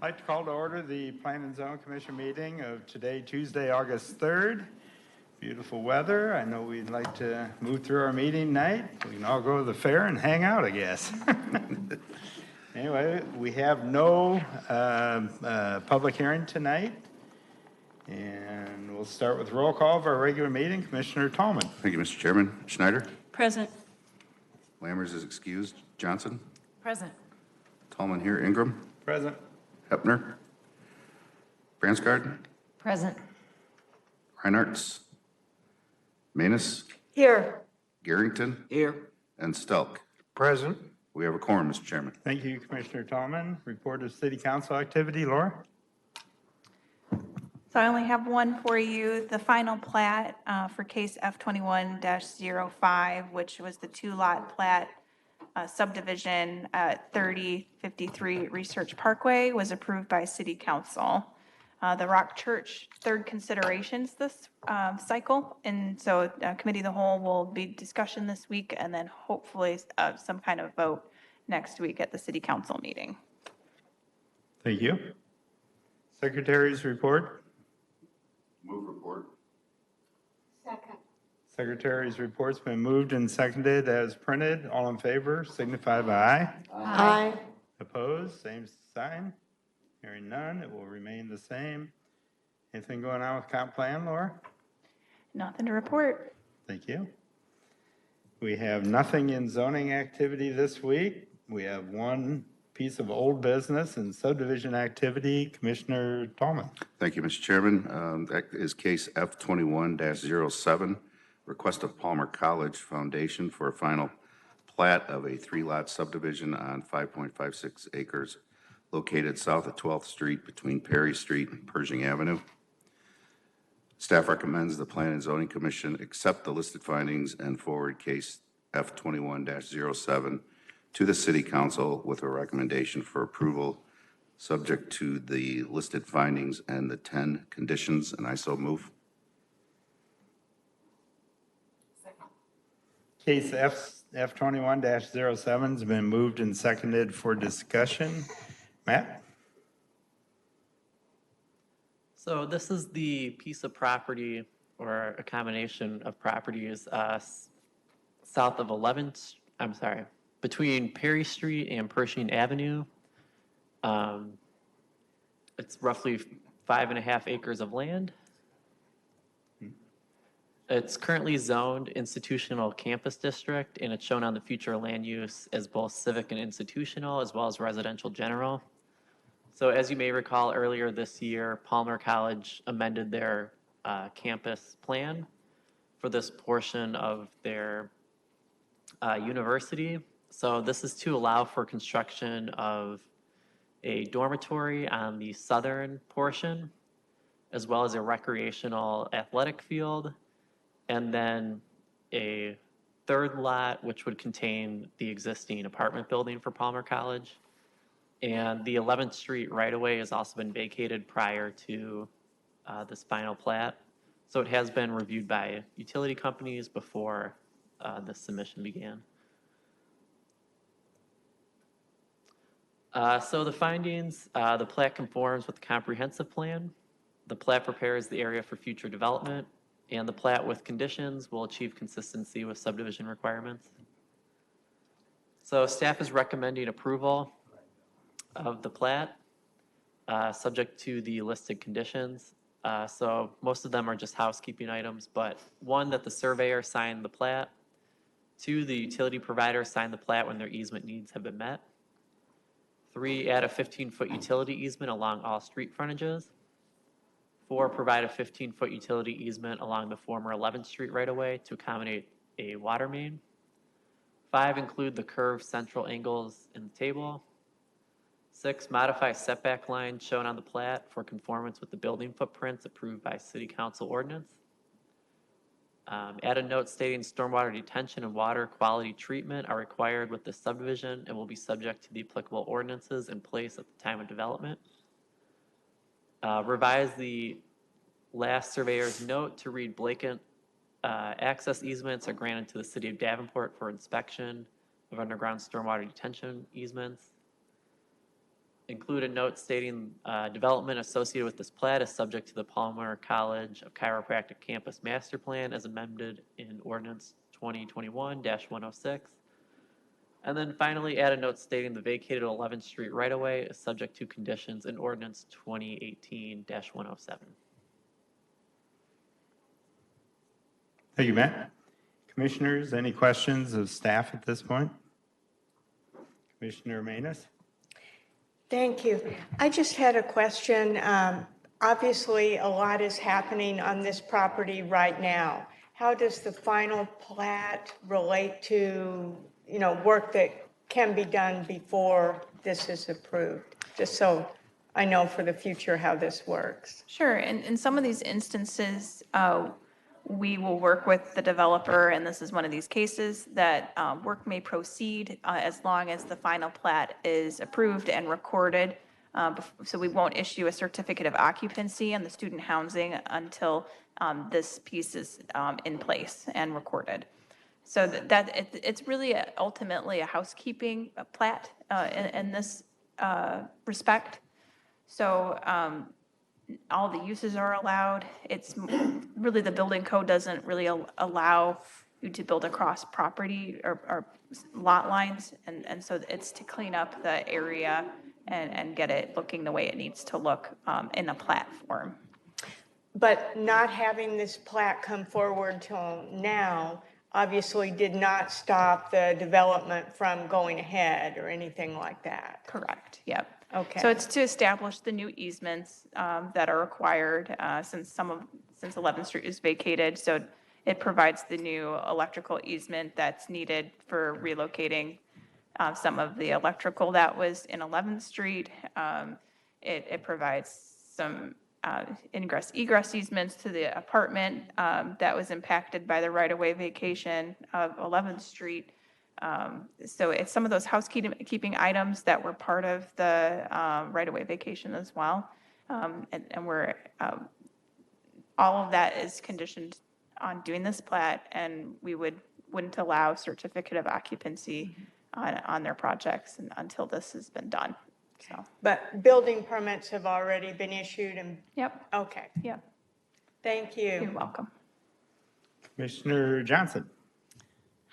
I'd like to call to order the Plan and Zone Commission meeting of today, Tuesday, August 3rd. Beautiful weather. I know we'd like to move through our meeting night. We can all go to the fair and hang out, I guess. Anyway, we have no public hearing tonight. And we'll start with roll call of our regular meeting. Commissioner Tallman. Thank you, Mr. Chairman. Schneider? Present. Lammers is excused. Johnson? Present. Tallman here. Ingram? Present. Hepner? Bransgard? Present. Reinhardt? Manus? Here. Garrington? Here. And Stelk. Present. We have a quorum, Mr. Chairman. Thank you, Commissioner Tallman. Report of City Council activity. Laura? So I only have one for you, the final plat for case F21-05, which was the two-lot plat subdivision at 3053 Research Parkway, was approved by City Council. The Rock Church third considerations this cycle, and so Committee of the Whole will be discussion this week, and then hopefully some kind of vote next week at the City Council meeting. Thank you. Secretary's report. Move report. Second. Secretary's report's been moved and seconded as printed. All in favor, signify by aye. Aye. Opposed, same sign. Hearing none, it will remain the same. Anything going on with comp plan, Laura? Nothing to report. Thank you. We have nothing in zoning activity this week. We have one piece of old business and subdivision activity. Commissioner Tallman. Thank you, Mr. Chairman. That is case F21-07, request of Palmer College Foundation for a final plat of a three-lot subdivision on 5.56 acres located south of 12th Street between Perry Street and Pershing Avenue. Staff recommends the Plan and Zoning Commission accept the listed findings and forward case F21-07 to the City Council with a recommendation for approval subject to the listed findings and the 10 conditions, and I so move. Case F21-07 has been moved and seconded for discussion. Matt? So this is the piece of property or a combination of properties south of 11th, between Perry Street and Pershing Avenue. It's roughly 5.5 acres of land. It's currently zoned institutional campus district, and it's shown on the future land use as both civic and institutional, as well as residential general. So as you may recall, earlier this year, Palmer College amended their campus plan for this portion of their university. So this is to allow for construction of a dormitory on the southern portion, as well as a recreational athletic field, and then a third lot, which would contain the existing apartment building for Palmer College. And the 11th Street right-of-way has also been vacated prior to this final plat. So it has been reviewed by utility companies before the submission began. So the findings, the plat conforms with the comprehensive plan. The plat prepares the area for future development, and the plat with conditions will achieve consistency with subdivision requirements. So staff is recommending approval of the plat, subject to the listed conditions. So most of them are just housekeeping items, but one, that the surveyor sign the plat. Two, the utility provider sign the plat when their easement needs have been met. Three, add a 15-foot utility easement along all street frontages. Four, provide a 15-foot utility easement along the former 11th Street right-of-way to accommodate a water main. Five, include the curved central angles in the table. Six, modify setback lines shown on the plat for conformance with the building footprints approved by City Council ordinance. Add a note stating stormwater detention and water quality treatment are required with this subdivision and will be subject to the applicable ordinances in place at the time of development. Revise the last surveyor's note to read Blakent access easements are granted to the City of Davenport for inspection of underground stormwater detention easements. include a note stating development associated with this plat is subject to the Palmer College of Chiropractic Campus Master Plan as amended in ordinance 2021-106. And then finally, add a note stating the vacated 11th Street right-of-way is subject to conditions in ordinance 2018-107. Thank you, Matt. Commissioners, any questions of staff at this point? Commissioner Manus? Thank you. I just had a question. Obviously, a lot is happening on this property right now. How does the final plat relate to, work that can be done before this is approved? Just so I know for the future how this works. Sure, in some of these instances, we will work with the developer, and this is one of these cases, that work may proceed as long as the final plat is approved and recorded. So we won't issue a certificate of occupancy on the student housing until this piece is in place and recorded. So it's really ultimately a housekeeping plat in this respect. So all the uses are allowed. It's really, the building code doesn't really allow you to build across property or lot lines. And so it's to clean up the area and get it looking the way it needs to look in a plat form. But not having this plat come forward till now obviously did not stop the development from going ahead or anything like that. Correct, yep. Okay. So it's to establish the new easements that are required since 11th Street is vacated. So it provides the new electrical easement that's needed for relocating some of the electrical that was in 11th Street. It provides some ingress egress easements to the apartment that was impacted by the right-of-way vacation of 11th Street. So it's some of those housekeeping items that were part of the right-of-way vacation as well. And we're, all of that is conditioned on doing this plat, and we wouldn't allow certificate of occupancy on their projects until this has been done, so. But building permits have already been issued and, Yep, okay, yep, thank you're you. welcome. Commissioner Johnson?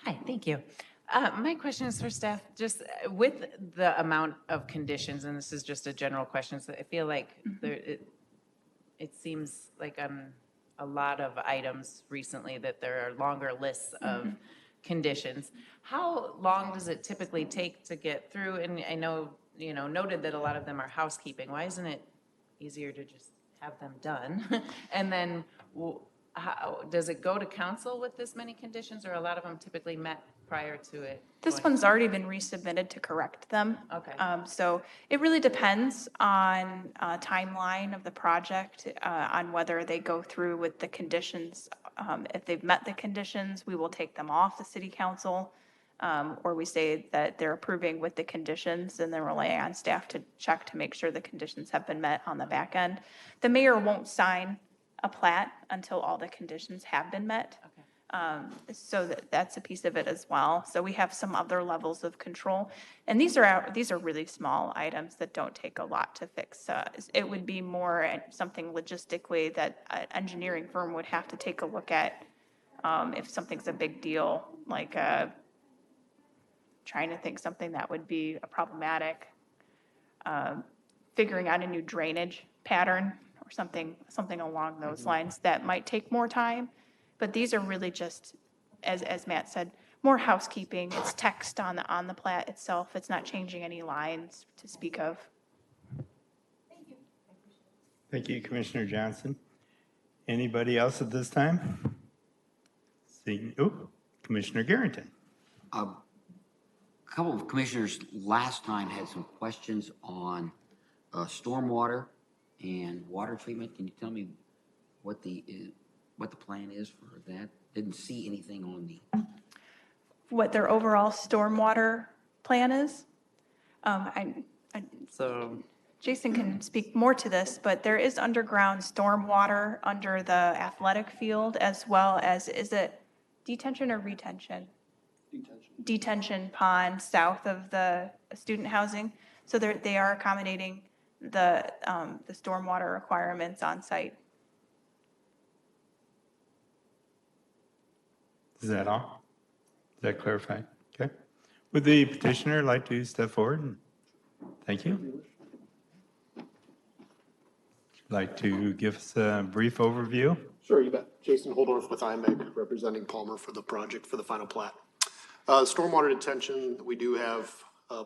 Hi, thank you. My question is for staff, just with the amount of conditions, and this is just a general question, so I feel like it seems like on a lot of items recently that there are longer lists of conditions. How long does it typically take to get through? And I know, noted that a lot of them are housekeeping. Why isn't it easier to just have them done? And then how, does it go to council with this many conditions, or a lot of them typically met prior to it? This one's already been resubmitted to correct them. Okay. So it really depends on timeline of the project, on whether they go through with the conditions. If they've met the conditions, we will take them off the city council. Or we say that they're approving with the conditions, and then relying on staff to check to make sure the conditions have been met on the back end. The mayor won't sign a plat until all the conditions have been met. Okay. So that's a piece of it as well. So we have some other levels of control. And these are really small items that don't take a lot to fix. It would be more something logistically that an engineering firm would have to take a look at if something's a big deal, like trying to think something that would be problematic, figuring out a new drainage pattern or something along those lines that might take more time. But these are really just, as Matt said, more housekeeping. It's text on the plat itself. It's not changing any lines to speak of. Thank you, Commissioner Johnson. Anybody else at this time? Commissioner Garrington. A couple of commissioners last time had some questions on stormwater and water treatment. Can you tell me what the plan is for that? Didn't see anything on the. What their overall stormwater plan is? So Jason can speak more to this, but there is underground stormwater under the athletic field, as well as, is it detention or retention? Detention pond south of the student housing. So they are accommodating the stormwater requirements on site. Is that all? Is that clarified? Okay. Would the petitioner like to step forward? Thank you. Like to give us a brief overview? Sure, you bet. Jason Holdorf with IMEG, representing Palmer for the project for the final plat. Stormwater detention, we do have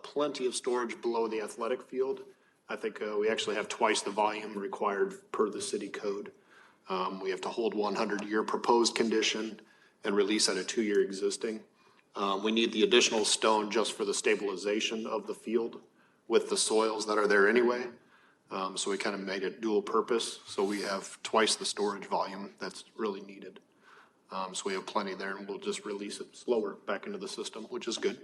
plenty of storage below the athletic field. I think we actually have twice the volume required per the city code. We have to hold 100-year proposed condition and release at a 2-year existing. We need the additional stone just for the stabilization of the field with the soils that are there anyway. So we kind of made it dual purpose. So we have twice the storage volume that's really needed. So we have plenty there and we'll just release it slower back into the system, which is good.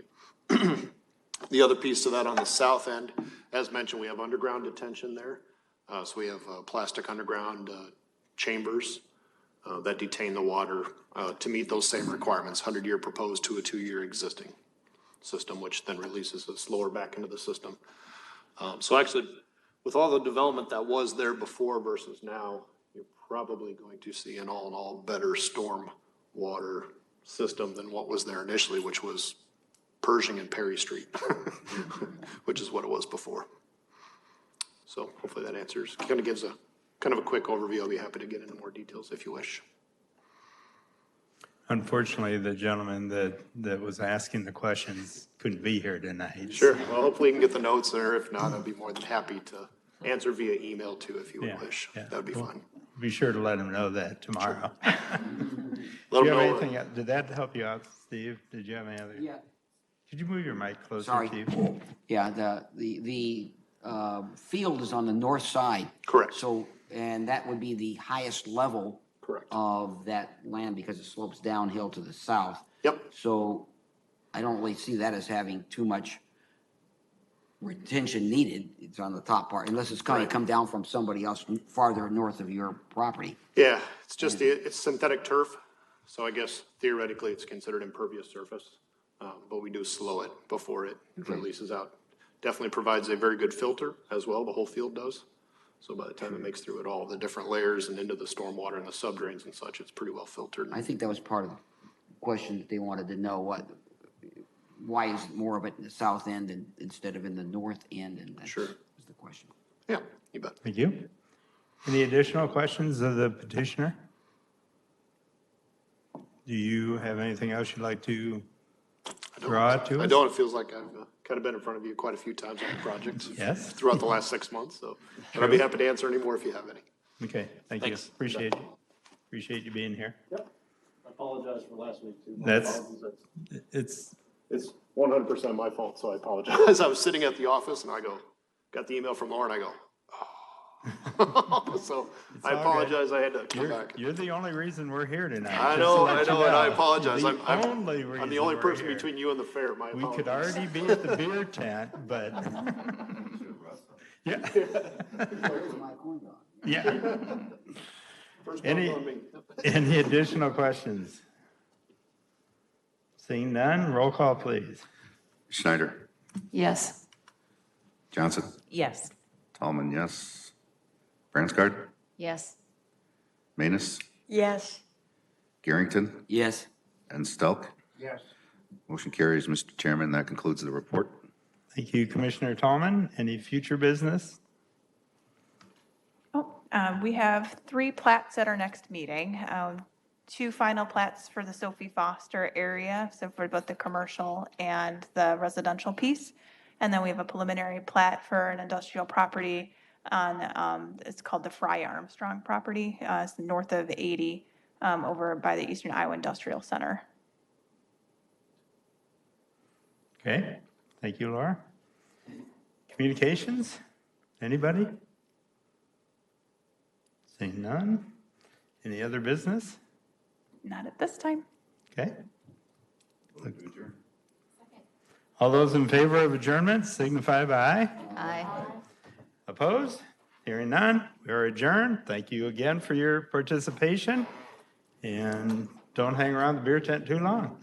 The other piece to that on the south end, as mentioned, we have underground detention there. So we have plastic underground chambers that detain the water to meet those same requirements, 100-year proposed to a 2-year existing system, which then releases it slower back into the system. So actually, with all the development that was there before versus now, you're probably going to see an all-in-all better storm water system than what was there initially, which was Pershing and Perry Street, which is what it was before. So hopefully that answers, kind of gives a quick overview. I'll be happy to get into more details if you wish. Unfortunately, the gentleman that was asking the questions couldn't be here tonight. Sure. Well, hopefully you can get the notes there. If not, I'd be more than happy to answer via email too, if you would Yeah, wish. yeah. That'd be fine. Be sure to let him know that tomorrow. Let Do you them have know. anything, did that help you out, Steve? Did you have any other? Yeah. Could you move your mic closer Sorry. to you? Yeah, the field is on the north side. Correct. So, and that would be the highest level Correct. of that land because it slopes downhill to the south. Yep. So I don't really see that as having too much retention needed. It's on the top part, unless it's going to come down from somebody else farther north of your property. Yeah, it's just, it's synthetic turf. So I guess theoretically it's considered impervious surface. But we do slow it before it releases out. Definitely provides a very good filter as well. The whole field does. So by the time it makes through it all, the different layers and into the stormwater and the subdrains and such, it's pretty well filtered. I think that was part of the question that they wanted to know, why is more of it in the south end instead of in the north end? And that Sure. was the question. Yeah, you bet. Thank you. Any additional questions of the petitioner? Do you have anything else you'd like to draw out to us? I don't. It feels like I've kind of been in front of you quite a few times on the project. Yes. Throughout the last 6 months, so. But I'd be happy to answer any more if you have any. Okay, thank you. Thanks. Appreciate you. Appreciate you being here. Yep. I apologize for last week too. That's- It's, It's 100% my fault, so I apologize. I was sitting at the office and I got the email from Lauren, I go, oh. So I all apologize, I had to come back. you're the only reason we're here tonight. I just to know, let you and I know. apologize. You're I'm the only the reason only we're person here. between you and the fair, my We apologies. could already be at the beer tent, but. Yeah. Yeah. First Any- one on me. Any additional questions? Seeing none, roll call, please. Schneider, Yes. Johnson, Yes. Tallman, yes. Branscard, Yes. Manus, Yes. Garrington, Yes. and Stelk. Yes. Motion carries, Mr. Chairman. That concludes the report. Thank you, Commissioner Tallman. Any future business? We have 3 plats at our next meeting. 2 final plats for the Sophie Foster area, so for both the commercial and the residential piece. And then we have a preliminary plat for an industrial property on, it's called the Fry Armstrong property. It's north of 80, over by the Eastern Iowa Industrial Center. Okay, thank you, Laura. Communications? Anybody? Seeing none? Any other business? Not at this time. Okay. All those in favor of adjournment signify by aye. Aye. Opposed? Hearing none, we are adjourned. Thank you again for your participation. And don't hang around the beer tent too long.